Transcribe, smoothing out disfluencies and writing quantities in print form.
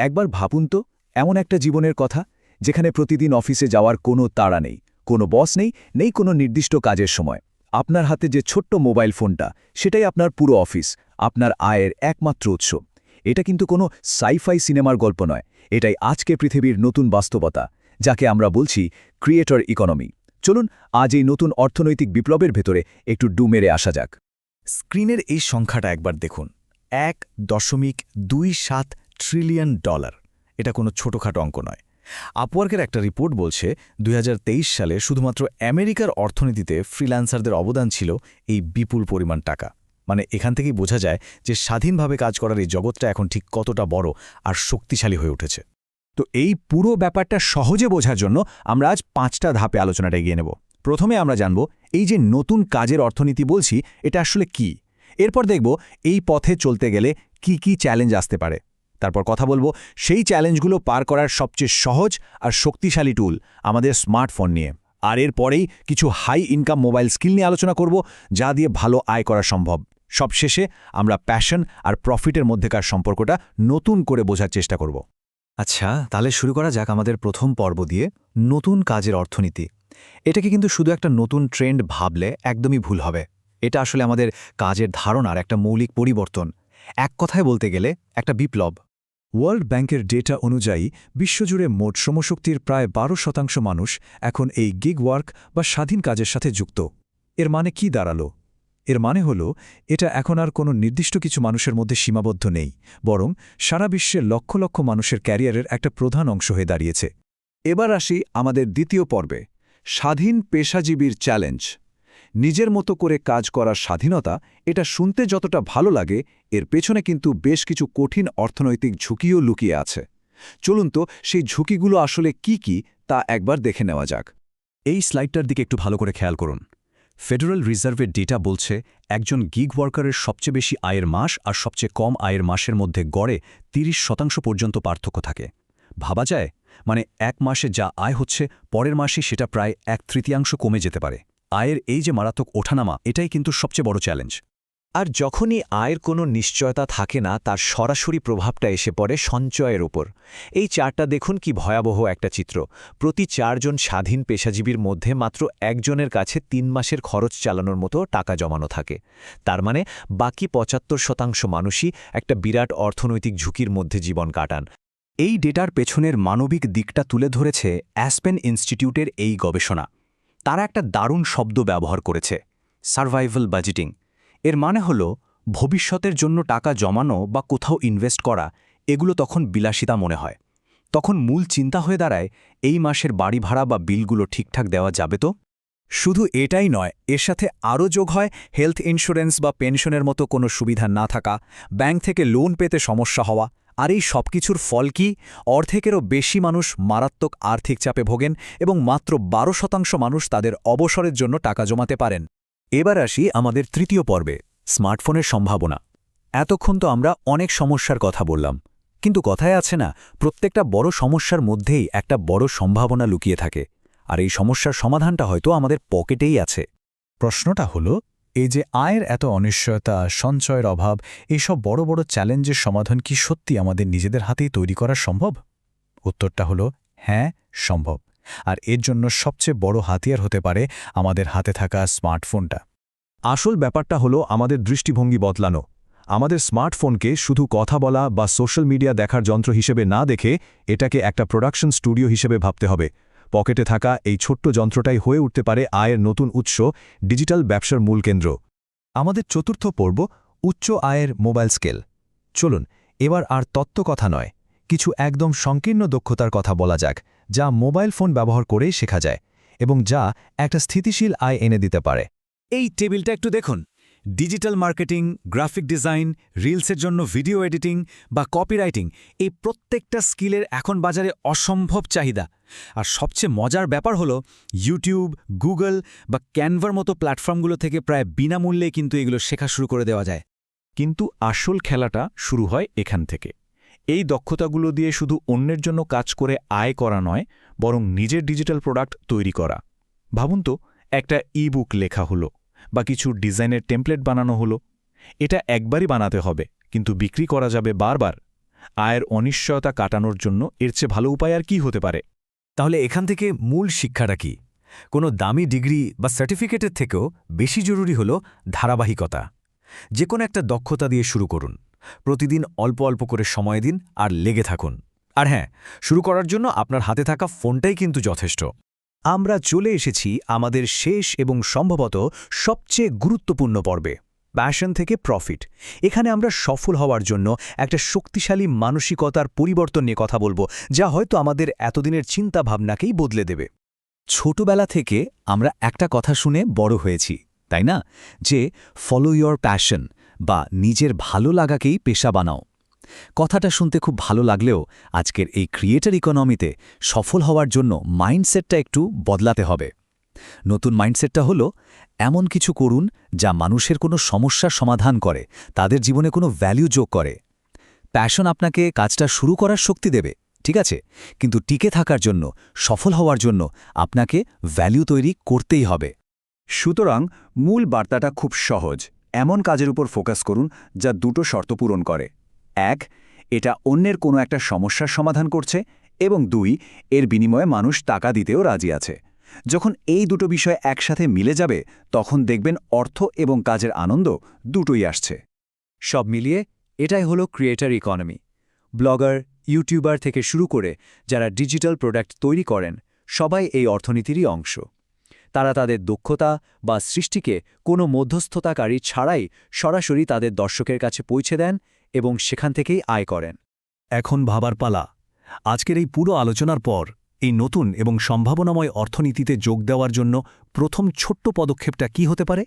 একবার ভাবুন তো, এমন একটা জীবনের কথা যেখানে প্রতিদিন অফিসে যাওয়ার কোনো তাড়া নেই, কোনো বস নেই, নেই কোনো নির্দিষ্ট কাজের সময়। আপনার হাতে যে ছোট্ট মোবাইল ফোনটা, সেটাই আপনার পুরো অফিস, আপনার আয়ের একমাত্র উৎস। এটা কিন্তু কোনো সাইফাই সিনেমার গল্প নয়, এটাই আজকে পৃথিবীর নতুন বাস্তবতা, যাকে আমরা বলছি ক্রিয়েটর ইকোনমি। চলুন আজ এই নতুন অর্থনৈতিক বিপ্লবের ভেতরে একটু ডু মেরে আসা যাক। স্ক্রিনের এই সংখ্যাটা একবার দেখুন, $1.27 ট্রিলিয়ন। এটা কোনো ছোটখাটো অঙ্ক নয়। আপওয়ার্কের একটা রিপোর্ট বলছে 2023 সালে শুধুমাত্র আমেরিকার অর্থনীতিতে ফ্রিল্যান্সারদের অবদান ছিল এই বিপুল পরিমাণ টাকা। মানে এখান থেকেই বোঝা যায় যে স্বাধীনভাবে কাজ করার এই জগৎটা এখন ঠিক কতটা বড় আর শক্তিশালী হয়ে উঠেছে। তো এই পুরো ব্যাপারটা সহজে বোঝার জন্য আমরা আজ 5টা ধাপে আলোচনাটা এগিয়ে নেব। প্রথমে আমরা জানব এই যে নতুন কাজের অর্থনীতি বলছি, এটা আসলে কি। এরপর দেখব এই পথে চলতে গেলে কি কি চ্যালেঞ্জ আসতে পারে। তারপর কথা বলবো সেই চ্যালেঞ্জগুলো পার করার সবচেয়ে সহজ আর শক্তিশালী টুল, আমাদের স্মার্টফোন নিয়ে। আর এরপরেই কিছু হাই ইনকাম মোবাইল স্কিল নিয়ে আলোচনা করব, যা দিয়ে ভালো আয় করা সম্ভব। সবশেষে আমরা প্যাশন আর প্রফিটের মধ্যেকার সম্পর্কটা নতুন করে বোঝার চেষ্টা করব। আচ্ছা, তাহলে শুরু করা যাক আমাদের প্রথম পর্ব দিয়ে, নতুন কাজের অর্থনীতি। এটাকে কিন্তু শুধু একটা নতুন ট্রেন্ড ভাবলে একদমই ভুল হবে। এটা আসলে আমাদের কাজের ধারণার একটা মৌলিক পরিবর্তন, এক কথায় বলতে গেলে একটা বিপ্লব। ওয়ার্ল্ড ব্যাংকের ডেটা অনুযায়ী বিশ্বজুড়ে মোট শ্রমশক্তির প্রায় 12% মানুষ এখন এই গিগ ওয়ার্ক বা স্বাধীন কাজের সাথে যুক্ত। এর মানে কি দাঁড়ালো? এর মানে হল এটা এখন আর কোনো নির্দিষ্ট কিছু মানুষের মধ্যে সীমাবদ্ধ নেই, বরং সারা বিশ্বের লক্ষ লক্ষ মানুষের ক্যারিয়ারের একটা প্রধান অংশ হয়ে দাঁড়িয়েছে। এবার আসি আমাদের দ্বিতীয় পর্বে, স্বাধীন পেশাজীবীর চ্যালেঞ্জ। নিজের মতো করে কাজ করার স্বাধীনতা, এটা শুনতে যতটা ভালো লাগে, এর পেছনে কিন্তু বেশ কিছু কঠিন অর্থনৈতিক ঝুঁকিও লুকিয়ে আছে। চলুন তো সেই ঝুঁকিগুলো আসলে কি কি তা একবার দেখে নেওয়া যাক। এই স্লাইডটার দিকে একটু ভালো করে খেয়াল করুন। ফেডারেল রিজার্ভের ডেটা বলছে একজন গিগ ওয়ার্কারের সবচেয়ে বেশি আয়ের মাস আর সবচেয়ে কম আয়ের মাসের মধ্যে গড়ে 30% পর্যন্ত পার্থক্য থাকে। ভাবা যায়, মানে এক মাসে যা আয় হচ্ছে, পরের মাসে সেটা প্রায় 1/3 কমে যেতে পারে। আয়ের এই যে মারাত্মক ওঠানামা, এটাই কিন্তু সবচেয়ে বড় চ্যালেঞ্জ। আর যখনই আয়ের কোনো নিশ্চয়তা থাকে না, তার সরাসরি প্রভাবটা এসে পড়ে সঞ্চয়ের ওপর। এই চারটা দেখুন কি ভয়াবহ একটা চিত্র। প্রতি 4 জন স্বাধীন পেশাজীবীর মধ্যে মাত্র একজনের কাছে 3 মাসের খরচ চালানোর মতো টাকা জমানো থাকে। তার মানে বাকি 75% মানুষই একটা বিরাট অর্থনৈতিক ঝুঁকির মধ্যে জীবন কাটান। এই ডেটার পেছনের মানবিক দিকটা তুলে ধরেছে অ্যাসপেন ইনস্টিটিউটের এই গবেষণা। তারা একটা দারুণ শব্দ ব্যবহার করেছে, সার্ভাইভাল বাজেটিং। এর মানে হল ভবিষ্যতের জন্য টাকা জমানো বা কোথাও ইনভেস্ট করা, এগুলো তখন বিলাসিতা মনে হয়। তখন মূল চিন্তা হয়ে দাঁড়ায়, এই মাসের বাড়ি ভাড়া বা বিলগুলো ঠিকঠাক দেওয়া যাবে তো? শুধু এটাই নয়, এর সাথে আরও যোগ হয় হেলথ ইন্স্যুরেন্স বা পেনশনের মতো কোনো সুবিধা না থাকা, ব্যাংক থেকে লোন পেতে সমস্যা হওয়া। আর এই সবকিছুর ফল কি? অর্ধেকেরও বেশি মানুষ মারাত্মক আর্থিক চাপে ভোগেন এবং মাত্র 12% মানুষ তাদের অবসরের জন্য টাকা জমাতে পারেন। এবার আসি আমাদের তৃতীয় পর্বে, স্মার্টফোনের সম্ভাবনা। এতক্ষণ তো আমরা অনেক সমস্যার কথা বললাম, কিন্তু কথায় আছে না, প্রত্যেকটা বড় সমস্যার মধ্যেই একটা বড় সম্ভাবনা লুকিয়ে থাকে। আর এই সমস্যার সমাধানটা হয়তো আমাদের পকেটেই আছে। প্রশ্নটা হলো, এই যে আয়ের এত অনিশ্চয়তা, সঞ্চয়ের অভাব, এইসব বড় বড় চ্যালেঞ্জের সমাধান কি সত্যি আমাদের নিজেদের হাতেই তৈরি করা সম্ভব? উত্তরটা হলো হ্যাঁ, সম্ভব। আর এর জন্য সবচেয়ে বড় হাতিয়ার হতে পারে আমাদের হাতে থাকা স্মার্টফোনটা। আসল ব্যাপারটা হলো আমাদের দৃষ্টিভঙ্গি বদলানো। আমাদের স্মার্টফোনকে শুধু কথা বলা বা সোশ্যাল মিডিয়া দেখার যন্ত্র হিসেবে না দেখে এটাকে একটা প্রোডাকশন স্টুডিও হিসেবে ভাবতে হবে। পকেটে থাকা এই ছোট্ট যন্ত্রটাই হয়ে উঠতে পারে আয়ের নতুন উৎস, ডিজিটাল ব্যবসার মূল কেন্দ্র। আমাদের চতুর্থ পর্ব, উচ্চ আয়ের মোবাইল স্কেল। চলুন এবার আর তত্ত্ব কথা নয়, কিছু একদম সংকীর্ণ দক্ষতার কথা বলা যাক, যা মোবাইল ফোন ব্যবহার করেই শেখা যায় এবং যা একটা স্থিতিশীল আয় এনে দিতে পারে। এই টেবিলটা একটু দেখুন। ডিজিটাল মার্কেটিং, গ্রাফিক ডিজাইন, রিলসের জন্য ভিডিও এডিটিং বা কপিরাইটিং, এই প্রত্যেকটা স্কিলের এখন বাজারে অসম্ভব চাহিদা। আর সবচেয়ে মজার ব্যাপার হলো, ইউটিউব, গুগল বা ক্যানভার মতো প্ল্যাটফর্মগুলো থেকে প্রায় বিনামূল্যে কিন্তু এগুলো শেখা শুরু করে দেওয়া যায়। কিন্তু আসল খেলাটা শুরু হয় এখান থেকে। এই দক্ষতাগুলো দিয়ে শুধু অন্যের জন্য কাজ করে আয় করা নয়, বরং নিজের ডিজিটাল প্রোডাক্ট তৈরি করা। ভাবুন তো, একটা ই-বুক লেখা হলো বা কিছু ডিজাইনের টেমপ্লেট বানানো হলো। এটা একবারই বানাতে হবে, কিন্তু বিক্রি করা যাবে বারবার। আয়ের অনিশ্চয়তা কাটানোর জন্য এর চেয়ে ভালো উপায় আর কি হতে পারে? তাহলে এখান থেকে মূল শিক্ষাটা কি? কোনো দামি ডিগ্রি বা সার্টিফিকেটের থেকেও বেশি জরুরি হল ধারাবাহিকতা। যে কোনো একটা দক্ষতা দিয়ে শুরু করুন, প্রতিদিন অল্প অল্প করে সময় দিন আর লেগে থাকুন। আর হ্যাঁ, শুরু করার জন্য আপনার হাতে থাকা ফোনটাই কিন্তু যথেষ্ট। আমরা চলে এসেছি আমাদের শেষ এবং সম্ভবত সবচেয়ে গুরুত্বপূর্ণ পর্বে, প্যাশন থেকে প্রফিট। এখানে আমরা সফল হওয়ার জন্য একটা শক্তিশালী মানসিকতার পরিবর্তন নিয়ে কথা বলবো, যা হয়তো আমাদের এতদিনের চিন্তাভাবনাকেই বদলে দেবে। ছোটবেলা থেকে আমরা একটা কথা শুনে বড় হয়েছি, তাই না? যে ফলো ইয়োর প্যাশন বা নিজের ভালো লাগাকেই পেশা বানাও। কথাটা শুনতে খুব ভালো লাগলেও আজকের এই ক্রিয়েটর ইকোনমিতে সফল হওয়ার জন্য মাইন্ডসেটটা একটু বদলাতে হবে। নতুন মাইন্ডসেটটা হলো এমন কিছু করুন যা মানুষের কোনো সমস্যার সমাধান করে, তাদের জীবনে কোনো ভ্যালু যোগ করে। প্যাশন আপনাকে কাজটা শুরু করার শক্তি দেবে, ঠিক আছে, কিন্তু টিকে থাকার জন্য, সফল হওয়ার জন্য আপনাকে ভ্যালু তৈরি করতেই হবে। সুতরাং মূল বার্তাটা খুব সহজ। এমন কাজের উপর ফোকাস করুন যা দুটো শর্ত পূরণ করে। ১, এটা অন্যের কোনো একটা সমস্যার সমাধান করছে, এবং ২, এর বিনিময়ে মানুষ টাকা দিতেও রাজি আছে। যখন এই দুটো বিষয় একসাথে মিলে যাবে, তখন দেখবেন অর্থ এবং কাজের আনন্দ দুটোই আসছে। সব মিলিয়ে এটাই হলো ক্রিয়েটর ইকোনমি। ব্লগার, ইউটিউবার থেকে শুরু করে যারা ডিজিটাল প্রোডাক্ট তৈরি করেন, সবাই এই অর্থনীতিরই অংশ। তারা তাদের দক্ষতা বা সৃষ্টিকে কোনো মধ্যস্থতাকারী ছাড়াই সরাসরি তাদের দর্শকের কাছে পৌঁছে দেন এবং সেখান থেকেই আয় করেন। এখন ভাবার পালা, আজকের এই পুরো আলোচনার পর এই নতুন এবং সম্ভাবনাময় অর্থনীতিতে যোগ দেওয়ার জন্য প্রথম ছোট্ট পদক্ষেপটা কি হতে পারে?